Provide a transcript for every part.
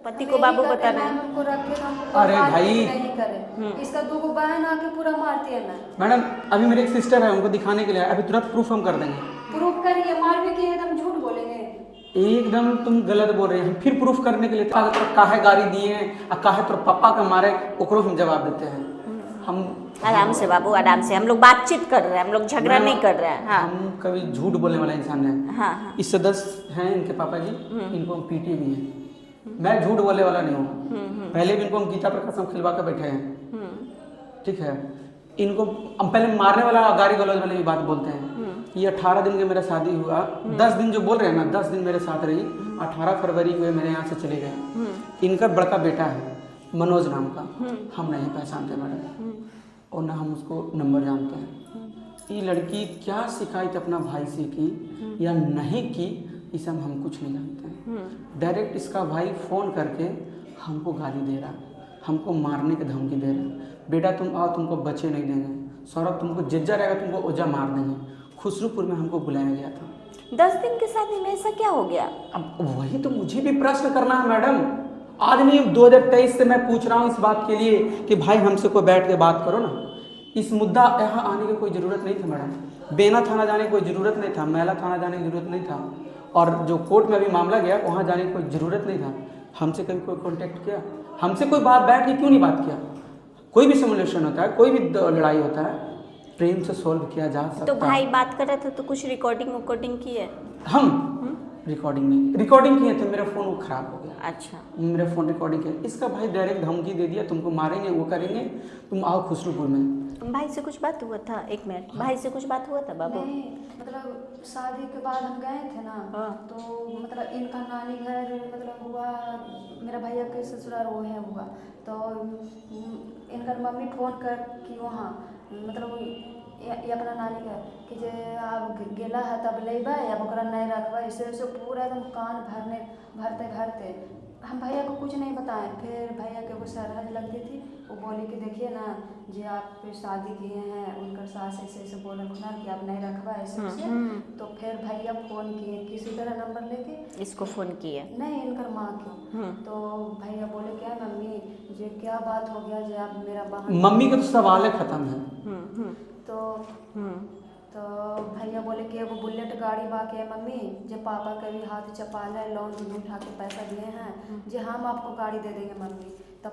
पति को बाबू बताना है। हमको रख के हमको अरे भाई नहीं करे। इसका 2 बहन आके पूरा मारती है ना। मैडम अभी मेरी एक सिस्टर है, उनको दिखाने के लिए अभी तुरंत प्रूफ हम कर देंगे। प्रूफ करिए, मार भी किए एकदम झूठ बोलेंगे। एकदम तुम गलत बोल रहे हैं, फिर प्रूफ करने के लिए काहे गाड़ी दिए और काहे तो पापा का मारे ओकरो हम जवाब देते हैं। हम आराम से बाबू, आराम से, हम लोग बातचीत कर रहे हैं, हम लोग झगड़ा नहीं कर रहे हैं। हाँ हम कभी झूठ बोलने वाला इंसान है। हाँ हाँ। इस सदस्य हैं इनके पापा जी, इनको हम पीटे भी हैं। मैं झूठ बोलने वाला नहीं हूँ। पहले भी इनको हम गीता पर कसम खिलवा कर बैठे हैं। ठीक है, इनको हम पहले मारने वाला गाली गलौज वाली भी बात बोलते हैं। ये 18 दिन के मेरा शादी हुआ, 10 दिन जो बोल रहे हैं ना, 10 दिन मेरे साथ रही। 18 फरवरी को ये मेरे यहाँ से चले गए। इनका बड़का बेटा है मनोज नाम का, हम नहीं पहचानते मैडम, और ना हम उसको नंबर जानते हैं। ये लड़की क्या शिकायत अपना भाई से की या नहीं की, इसे हम कुछ नहीं जानते हैं। डायरेक्ट इसका भाई फ़ोन करके हमको गाली दे रहा, हमको मारने की धमकी दे रहा। बेटा तुम आओ, तुमको बच्चे नहीं देंगे, सौरभ तुमको जिज्जा रहेगा, तुमको ओझा मार देंगे। खुसरूपुर में हमको बुलाया गया था। 10 दिन के शादी में ऐसा क्या हो गया? अब वही तो मुझे भी प्रश्न करना है मैडम। आज नहीं 2023 से मैं पूछ रहा हूँ इस बात के लिए कि भाई हमसे कोई बैठ के बात करो ना। इस मुद्दा यहाँ आने की कोई ज़रूरत नहीं थी मैडम। बेना थाना जाने की कोई ज़रूरत नहीं था, मैला थाना जाने की ज़रूरत नहीं था, और जो कोर्ट में अभी मामला गया वहाँ जाने की कोई ज़रूरत नहीं था। हमसे कभी कोई कॉन्टेक्ट किया, हमसे कोई बात बैठ के क्यों नहीं बात किया? कोई भी सिमुलेशन होता है, कोई भी लड़ाई होता है, प्रेम से सॉल्व किया जा सकता है। तो भाई बात कर रहे थे तो कुछ रिकॉर्डिंग की है? हम रिकॉर्डिंग नहीं, रिकॉर्डिंग किए थे, मेरा फ़ोन वो ख़राब हो गया। अच्छा, मेरा फ़ोन रिकॉर्डिंग किया। इसका भाई डायरेक्ट धमकी दे दिया, तुमको मारेंगे, वो करेंगे, तुम आओ खुसरूपुर में। भाई से कुछ बात हुआ था? एक मिनट, भाई से कुछ बात हुआ था बाबू? नहीं, मतलब शादी के बाद हम गए थे ना, तो मतलब इनका नानी घर मतलब हुआ, मेरा भैया के ससुराल वो है हुआ, तो इनका मम्मी फ़ोन कर कि वहाँ मतलब ये अपना नानी घर कि जे आप गेला है तब लेबा या ओकरा नहीं रखबा, ऐसे ऐसे पूरा एकदम कान भरते हम भैया को कुछ नहीं बताएं। फिर भैया के वो सरहद लगती थी, वो बोली कि देखिए ना जे आप शादी किए हैं उनका सास ऐसे बोले ना कि आप नहीं रखबा ऐसे ऐसे। तो फिर भैया फ़ोन किए, किसी तरह नंबर लेके इसको फ़ोन किए, नहीं इनकर माँ को। तो भैया बोले क्या मम्मी जे क्या बात हो गया जे आप मेरा बहन, मम्मी का तो सवाल है ख़त्म है। तो भैया बोले कि एगो बुलेट गाड़ी बाके मम्मी जे पापा के भी हाथ चपाल है, लोन उठा के पैसा दिए हैं, जे हम आपको गाड़ी दे देंगे मम्मी। तब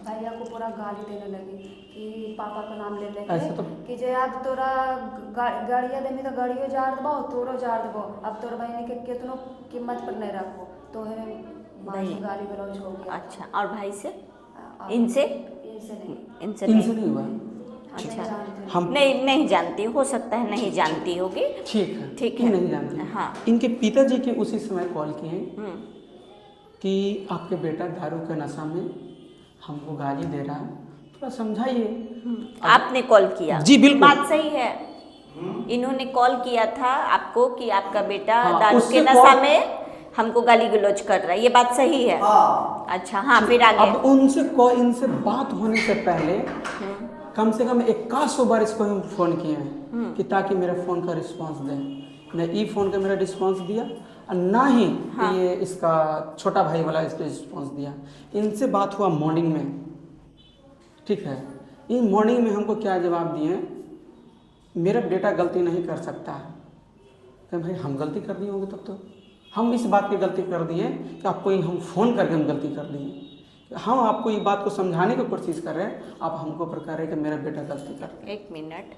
भैया को पूरा गाली देने लगी कि पापा का नाम ले लेके तो कि जे आप तोरा गाड़िया देमी तो गाड़ियों जार देबो, तोरो जार देबो, अब तोर बहनी के कितनो कीमत पर नहीं रखो, तो है माँ से गाली गलौज हो गया। अच्छा, और भाई से? इनसे नहीं हुआ। अच्छा, हम नहीं जानती, हो सकता है नहीं जानती होगी। ठीक है, नहीं जानती। हाँ, इनके पिताजी के उसी समय कॉल किए कि आपके बेटा दारू के नशा में हमको गाली दे रहा है, थोड़ा समझाइए। आपने कॉल किया? जी बिल्कुल, बात सही है। इन्होंने कॉल किया था आपको कि आपका बेटा दारू के नशा में हमको गाली गलौज कर रहा है, ये बात सही है? अच्छा, हाँ, फिर आगे? अब इनसे बात होने से पहले कम से कम 81 बार इसको हम फ़ोन किए हैं कि ताकि मेरे फ़ोन का रिस्पांस दें। न ई फ़ोन का मेरा रिस्पांस दिया और ना ही ये इसका छोटा भाई वाला इस पर रिस्पांस दिया। इनसे बात हुआ मॉर्निंग में, ठीक है। इन मॉर्निंग में हमको क्या जवाब दिए, मेरा बेटा गलती नहीं कर सकता है। तो भाई हम गलती कर दिए होंगे, तब तो हम इस बात की गलती कर दिए कि आपको हम फ़ोन करके हम गलती कर दिए। हम आपको ये बात को समझाने की कोशिश कर रहे हैं, आप हमको प्रकार है कि मेरा बेटा गलती कर रहा है। एक मिनट,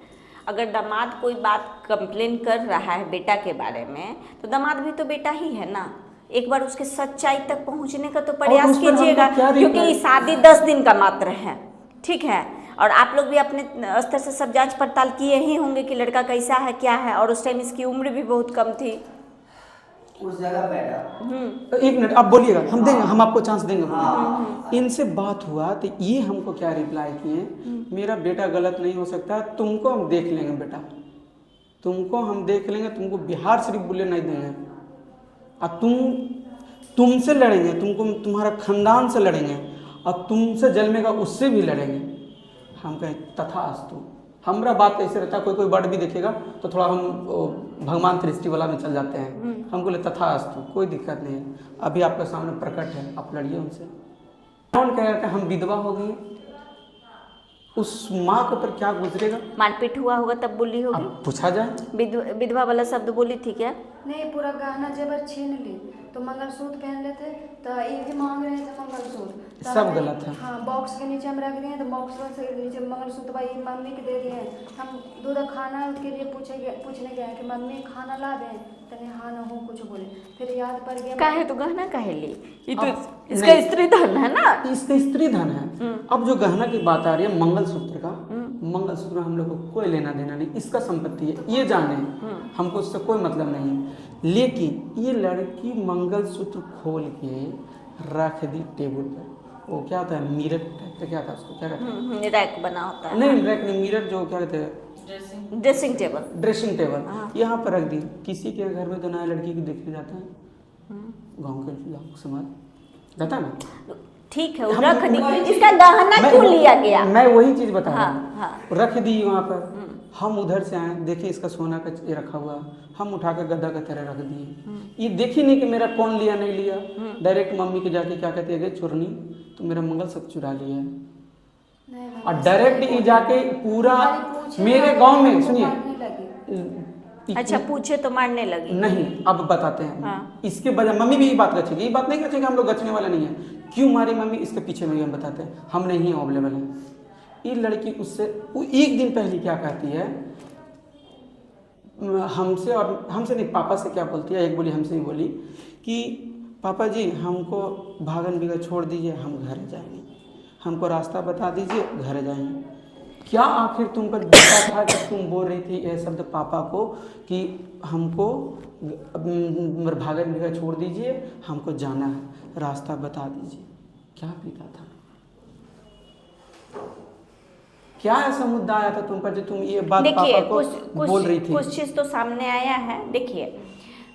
अगर दामाद कोई बात कंप्लेन कर रहा है बेटा के बारे में, तो दामाद भी तो बेटा ही है ना, एक बार उसके सच्चाई तक पहुंचने का तो प्रयास कीजिएगा, क्योंकि शादी 10 दिन का मात्र है, ठीक है। और आप लोग भी अपने स्तर से सब जांच पड़ताल किए ही होंगे कि लड़का कैसा है क्या है, और उस टाइम इसकी उम्र भी बहुत कम थी। उस जगह बैठा। एक मिनट आप बोलिएगा, हम देंगे, हम आपको चांस देंगे। इनसे बात हुआ तो ये हमको क्या रिप्लाई किए, मेरा बेटा गलत नहीं हो सकता, तुमको हम देख लेंगे बेटा, तुमको हम देख लेंगे, तुमको बिहार शरीफ बुले नहीं देंगे, और तुमसे लड़ेंगे, तुमको तुम्हारा खानदान से लड़ेंगे, और तुमसे जन्मेगा उससे भी लड़ेंगे। हम कहें तथास्तु, हमारा बात ऐसे रहता है, कोई कोई वर्ड भी देखेगा तो थोड़ा हम भगवान सृष्टि वाला में चल जाते हैं। हम बोले तथास्तु, कोई दिक्कत नहीं है, अभी आपके सामने प्रकट है, आप लड़िए उनसे। कौन कह रहा था हम विधवा हो गई, उस माँ के ऊपर क्या गुजरेगा? मारपीट हुआ होगा तब बोली होगी, अब पूछा जाए। विधवा वाला शब्द बोली थी क्या? नहीं, पूरा गहना जेवर छीन ली, तो मंगलसूत्र पहन लेते, तो ये भी मांग रहे थे मंगलसूत्र, तो सब गलत है। हाँ, बॉक्स के नीचे हम रख दिए, तो बॉक्स से नीचे मंगलसूत्र भाई मम्मी के दे दिए। हम दूध खाना के लिए पूछने गए कि मम्मी खाना ला दें, तने हाँ ना हो कुछ बोले, फिर याद पड़ गया काहे तो गहना काहे ली, ये तो अब इसका नहीं। स्त्री धन है ना। इसका स्त्री धन है। अब जो गहना की बात आ रही है मंगलसूत्र का, मंगलसूत्र हम लोग को कोई लेना देना नहीं, इसका संपत्ति है, ये जाने, हमको उससे कोई मतलब नहीं है। लेकिन ये लड़की मंगलसूत्र खोल के रख दी टेबल पर, वो क्या होता है मिरर टाइप का, क्या था उसको क्या कहते हैं? रैक बना होता है। नहीं रैक नहीं, मिरर जो क्या कहते हैं, ड्रेसिंग टेबल। ड्रेसिंग टेबल यहाँ पर रख दी। किसी के घर में तो नया लड़की को देखे जाता है, गाँव के लोग समाज रहता है ना, ठीक है, वो रख दी, इसका गहना क्यों लिया गया? मैं वही चीज बता रहा हाँ, हूँ। हाँ। रख दी वहाँ पर, हम उधर से आए, देखिए इसका सोना का ये रखा हुआ, हम उठा कर गद्दा का तरह रख दिए। ये देखी नहीं कि मेरा कौन लिया नहीं लिया, डायरेक्ट मम्मी के जाके क्या कहती है, चोरनी तो मेरा मंगलसूत्र चुरा लिया है। नहीं, और डायरेक्ट ये जाके पूरा मेरे गांव में सुनिए, अच्छा, पूछे तो मारने लगी। नहीं अब बताते हैं। हाँ। इसके वजह मम्मी भी यही बात गछेगी, ये बात नहीं गछेगी हम लोग गछने वाले नहीं है। क्यों मारी मम्मी, इसके पीछे में हम बताते हैं, हम नहीं अवेलेबल है। ये लड़की उससे वो एक दिन पहले क्या कहती है हमसे, और हमसे नहीं पापा से क्या बोलती है, एक बोली हमसे ही बोली कि पापा जी हमको भागन बिगा छोड़ दीजिए, हम घर जाएंगे, हमको रास्ता बता दीजिए, घर जाएंगे। क्या आखिर तुम पर बीता था कि तुम बोल रही थी यह शब्द पापा को कि हमको भागन बिगा छोड़ दीजिए, हमको जाना है, रास्ता बता दीजिए? क्या बीता था, क्या ऐसा मुद्दा आया था तुम पर जो तुम ये बात पापा को बोल रही थी? कुछ चीज तो सामने आया है। देखिए,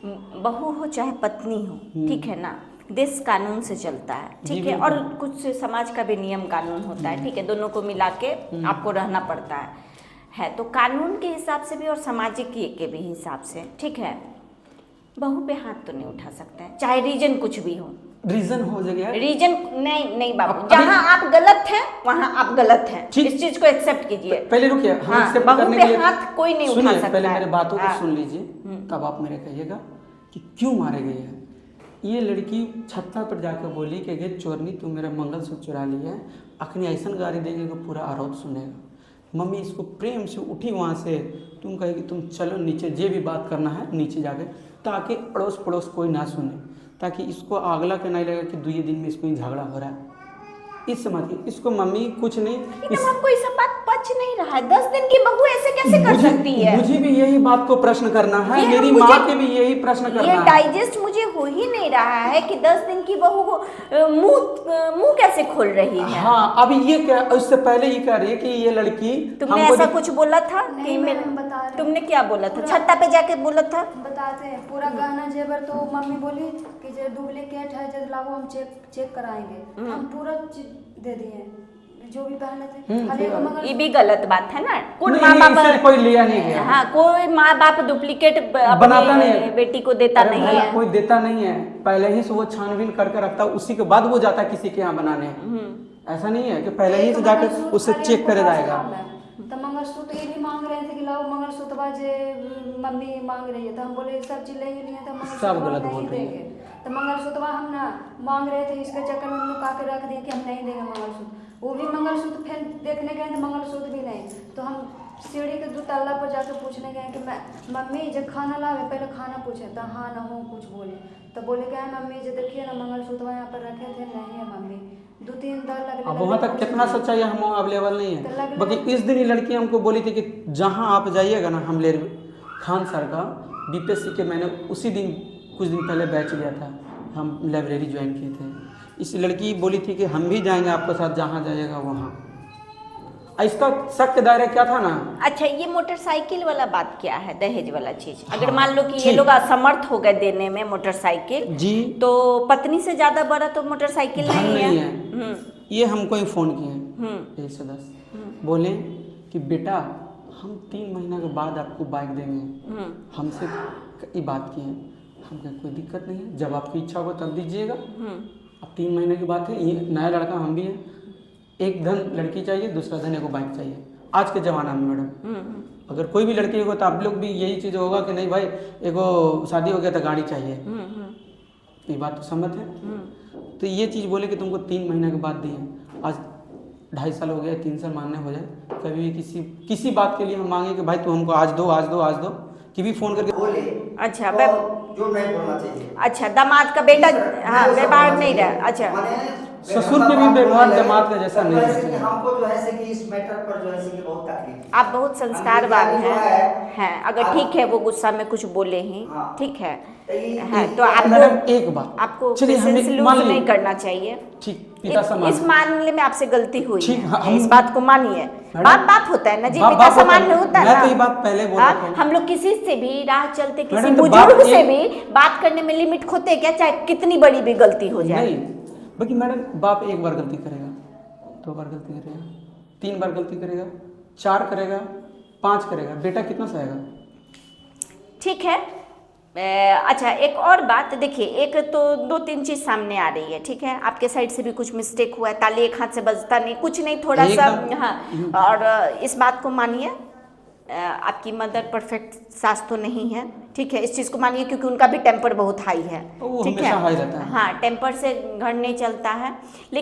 बहू हो चाहे पत्नी हो, ठीक है ना, देश कानून से चलता है, ठीक है, और कुछ समाज का भी नियम कानून होता है, ठीक है, दोनों को मिला के आपको रहना पड़ता है तो कानून के हिसाब से भी और सामाजिक के भी हिसाब से, ठीक है, बहू पे हाथ तो नहीं उठा सकते हैं, चाहे रीजन कुछ भी हो। रीजन हो जाएगा, रीजन नहीं बाबू, जहाँ आप गलत हैं वहाँ आप गलत हैं, इस चीज को एक्सेप्ट कीजिए। पहले रुकिए, हम एक्सेप्ट बहू करने पे के लिए हाथ कोई नहीं उठा सुनिए, सकता पहले है। मेरे बातों को हाँ। सुन लीजिए, तब आप मेरे कहिएगा कि क्यों मारे गए हैं। ये लड़की छत्ता पर जाकर बोली कि गे चोरनी तू मेरा मंगलसूत्र चुरा लिया है, अखनी ऐसा गाड़ी देंगे कि पूरा आरोप सुनेगा। मम्मी इसको प्रेम से उठी वहाँ से, तुम कहे कि तुम चलो नीचे, जे भी बात करना है नीचे जाके, ताकि अड़ोस पड़ोस कोई ना सुने, ताकि इसको अगला के नहीं लगे कि 2 दिन में इसको ही झगड़ा हो रहा है। इस समझ इसको मम्मी कुछ नहीं, लेकिन हमको ये सब बात पच नहीं रहा है। 10 दिन की बहू ऐसे कैसे कर सकती है? मुझे भी यही बात को प्रश्न करना है, ये मेरी मुझे- माँ के भी यही प्रश्न करना ये है। डाइजेस्ट मुझे हो ही नहीं रहा है कि 10 दिन की बहू को मुंह कैसे खोल रही है। हाँ, अभी ये क्या, उससे पहले ये कह रही है कि ये लड़की तुमने हमको ऐसा कुछ बोला था नहीं, कि मैम, बता रहे हैं। तुमने क्या बोला था? छत्ता पे जाके बोला था? बताते हैं पूरा गहना जेवर, तो मम्मी बोली कि जो डुप्लीकेट है जब लाओ हम चेक कराएंगे, हम पूरा दे दिए जो भी पहने थे। खाली एगो मगर ये भी गलत बात है ना। कोई नहीं, माँ नहीं, इससे कोई लिया नहीं गया। हाँ, कोई माँ बाप डुप्लीकेट बनाता नहीं है, बेटी को देता अरे नहीं भाई, है। कोई देता नहीं है, पहले ही से वो छानबीन करके रखता है, उसी के बाद वो जाता है किसी के यहाँ बनाने। ऐसा नहीं है कि पहले ही से जाकर मंगलसूत्र उससे खाली चेक करे हमको जाएगा। काम है। तो मंगलसूत्र ये भी मांग रहे थे कि लाओ मंगलसूत्र बाजे, मम्मी मांग रही है, तो हम बोले सब चीज लेंगे नहीं है तो मंगलसूत्र सब गलत हम बोल नहीं रही है। देंगे। तो मंगलसूत्र हम ना मांग रहे थे, इसके चक्कर में लुका के रख दिए कि हम नहीं देंगे मंगलसूत्र। वो भी मंगलसूत्र फिर देखने गए तो मंगलसूत्र भी नहीं। तो हम सीढ़ी के 2 तल्ला पर जाकर पूछने गए कि मैं मम्मी जब खाना लावे पहले खाना पूछे, तो हाँ ना हो कुछ बोले, तो बोले क्या है मम्मी जो देखिए ना मंगलसूत्र यहाँ पर रखे थे, नहीं है मम्मी। 2-3 दर लग अब वहाँ तक कितना सच्चाई है हम अवेलेबल नहीं है। बाकी इस दिन ये लड़की हमको बोली थी कि जहाँ आप जाइएगा ना, हम ले खान सर का बीपीएससी के मैंने उसी दिन कुछ दिन पहले बैच लिया था, हम लाइब्रेरी ज्वाइन किए थे। इस लड़की बोली थी कि हम भी जाएंगे आपके साथ, जहाँ जाइएगा वहाँ। इसका शक दायरा क्या था ना। अच्छा, ये मोटरसाइकिल वाला बात क्या है, दहेज वाला चीज? अगर हाँ, मान लो कि ये ठीक। लोग असमर्थ हो गए देने में मोटरसाइकिल जी, तो पत्नी से ज्यादा बड़ा तो मोटरसाइकिल धन नहीं नहीं है। है। ये हमको ही फोन किए सदस्य, बोले कि बेटा हम 3 महीना के बाद आपको बाइक देंगे, हमसे ये बात की है। हम कहे कोई दिक्कत नहीं है, जब आपकी इच्छा होगा तब दीजिएगा। अब 3 महीने की बात है, ये नया लड़का हम भी हैं, एक धन लड़की चाहिए, दूसरा धन एगो बाइक चाहिए आज के ज़माना में मैडम। अगर कोई भी लड़की हो तो आप लोग भी यही चीज़ होगा कि नहीं भाई एगो शादी हो गया तो गाड़ी चाहिए, ये बात तो सहमत है। तो ये चीज़ बोले कि तुमको 3 महीने के बाद दिए, आज 2.5 साल हो गया, 3 साल मानने हो जाए, कभी भी किसी बात के लिए हम मांगे कि भाई तू हमको आज दो आज दो आज दो, कि भी फ़ोन करके बोले अच्छा तो जो नहीं बोलना चाहिए। अच्छा, दामाद का बेटा हाँ व्यवहार नहीं रहा। अच्छा, ससुर के भी व्यवहार दामाद का जैसा नहीं है। हमको जो है कि इस मैटर पर जो है कि बहुत तकलीफ। आप बहुत संस्कारवान हैं। अगर ठीक है वो गुस्सा में कुछ बोले ही, ठीक है, तो आपको पेशेंस लूज नहीं करना चाहिए। ठीक, पिता समान। इस मामले में आपसे गलती हुई ठीक, है, इस बात को मानिए। बाप होता है ना जी, पिता समान में होता है मैं ना। तो ये बात पहले बोल रहा था। हम लोग किसी से भी राह चलते, किसी मैडम, तो बुजुर्ग से भी बात करने में लिमिट खोते क्या, चाहे कितनी बड़ी भी गलती हो जाए। नहीं, बाकी मैडम बाप एक बार गलती करेगा, 2 बार गलती करेगा, 3 बार गलती करेगा, 4 करेगा, 5 करेगा, बेटा कितना सहेगा? ठीक है। अच्छा, एक और बात देखिए, एक तो 2-3 चीज़ सामने आ रही है, ठीक है, आपके साइड से भी कुछ मिस्टेक हुआ है, ताली एक हाथ से बजता नहीं, कुछ नहीं, थोड़ा सा हाँ। और इस बात को मानिए, आपकी मदर परफेक्ट सास तो नहीं है, ठीक है, इस चीज़ को मानिए, क्योंकि उनका भी टेम्पर बहुत हाई है, ठीक है, हाँ, टेम्पर से घर नहीं चलता है। लेकिन